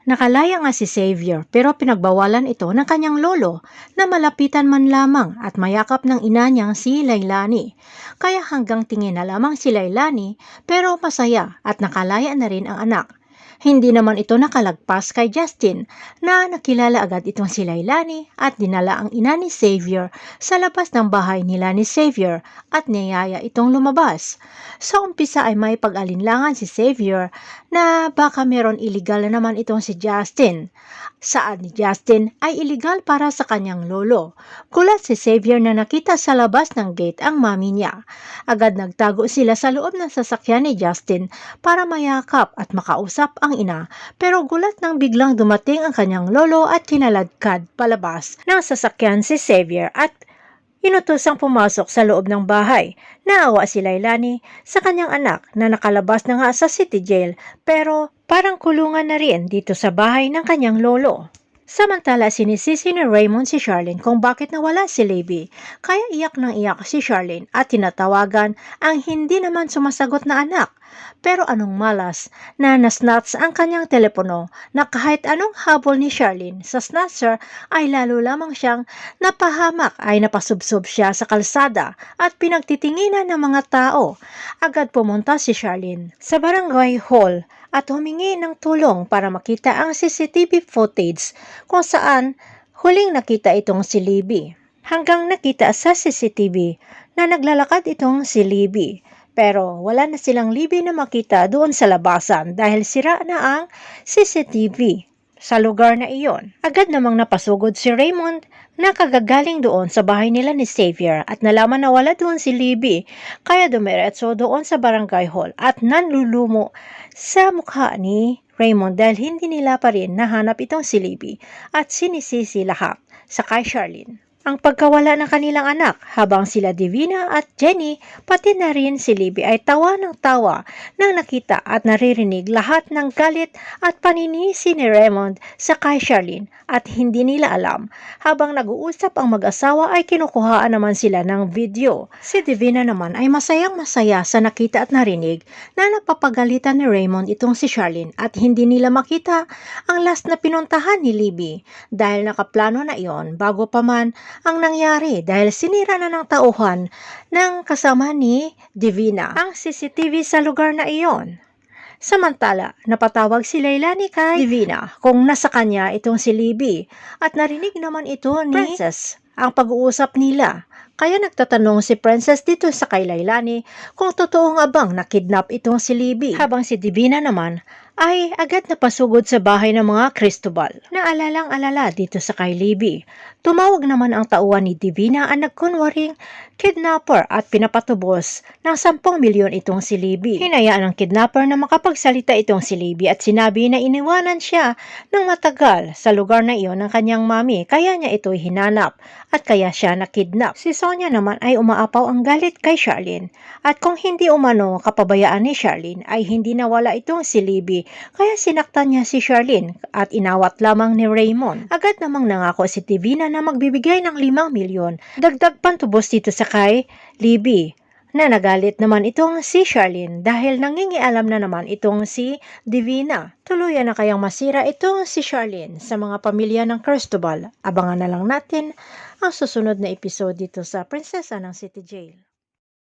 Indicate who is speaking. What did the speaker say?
Speaker 1: Nakalaya nga si Xavier pero pinagbawalan ito ng kanyang lolo na malapitan man lamang at mayakap ng ina niyang si Lailani. Kaya hanggang tingin na lamang si Lailani pero masaya at nakalaya na rin ang anak. Hindi naman ito nakalagpas kay Justin na nakilala agad itong si Lailani at dinala ang ina ni Xavier sa labas ng bahay nila ni Xavier at niyaya itong lumabas. Sa umpisa ay may pag-alinlangan si Xavier na baka meron illegal na naman itong si Justin. Saad ni Justin ay illegal para sa kanyang lolo. Gulat si Xavier na nakita sa labas ng gate ang mami niya. Agad nagtago sila sa loob ng sasakyan ni Justin para mayakap at makausap ang ina, pero gulat nang biglang dumating ang kanyang lolo at kinaladkad palabas ng sasakyan si Xavier at inutosang pumasok sa loob ng bahay. Naawa si Lailani sa kanyang anak na nakalabas na nga sa city jail pero parang kulungan na rin dito sa bahay ng kanyang lolo. Samantala sinisisi ni Raymond si Charlene kung bakit nawala si Libby. Kaya iyak nang iyak si Charlene at tinatawagan ang hindi naman sumasagot na anak. Pero anong malas na nasnatch ang kanyang telepono na kahit anong habol ni Charlene sa snatcher ay lalo lamang siyang napahamak ay napasubsob siya sa kalsada at pinagtitinginan ng mga tao. Agad pumunta si Charlene sa barangay hall at humingi ng tulong para makita ang CCTV footage kung saan huling nakita itong si Libby. Hanggang nakita sa CCTV na naglalakad itong si Libby. Pero wala na silang Libby na makita doon sa labasan dahil sira na ang CCTV sa lugar na iyon. Agad namang napasugod si Raymond na kagagaling doon sa bahay nila ni Xavier at nalaman na wala doon si Libby. Kaya dumiretso doon sa barangay hall at nanlulumo sa mukha ni Raymond dahil hindi nila pa rin nahanap itong si Libby at sinisisi lahat sa kay Charlene ang pagkawala ng kanilang anak habang sila Divina at Jenny pati na rin si Libby ay tawa ng tawa nang nakita at naririnig lahat ng galit at paninisi ni Raymond sa kay Charlene at hindi nila alam. Habang nag-uusap ang mag-asawa ay kinukuhaan naman sila ng video. Si Divina naman ay masayang masaya sa nakita at narinig na napapagalitan ni Raymond itong si Charlene at hindi nila makita ang last na pinuntahan ni Libby dahil nakaplano na iyon bago pa man ang nangyari dahil sinira na ng tauhan ng kasama ni Divina ang CCTV sa lugar na iyon. Samantala, napatawag si Lailani kay Divina kung nasa kanya itong si Libby at narinig naman ito ni Princess ang pag-uusap nila. Kaya nagtatanong si Princess dito sa kay Lailani kung totoo nga bang nakidnap itong si Libby. Habang si Divina naman ay agad napasugod sa bahay ng mga Cristobal. Naalalang-alala dito sa kay Libby. Tumawag naman ang tauhan ni Divina ang nagkunwaring kidnapper at pinapatubos ng 10 milyon itong si Libby. Hinayaan ng kidnapper na makapagsalita itong si Libby at sinabi na iniwanan siya ng matagal sa lugar na iyon ng kanyang mami kaya niya ito'y hinanap at kaya siya nakidnap. Si Sonia naman ay umaapaw ang galit kay Charlene at kung hindi umano kapabayaan ni Charlene ay hindi nawala itong si Libby kaya sinaktan niya si Charlene at inawat lamang ni Raymond. Agad namang nangako si Divina na magbibigay ng 5 milyon dagdag pantubos dito sa kay Libby na nagalit naman itong si Charlene dahil nangingialam na naman itong si Divina. Tuluyan na kayang masira itong si Charlene sa mga pamilya ng Cristobal. Abangan na lang natin ang susunod na episode dito sa Prinsesa ng City Jail.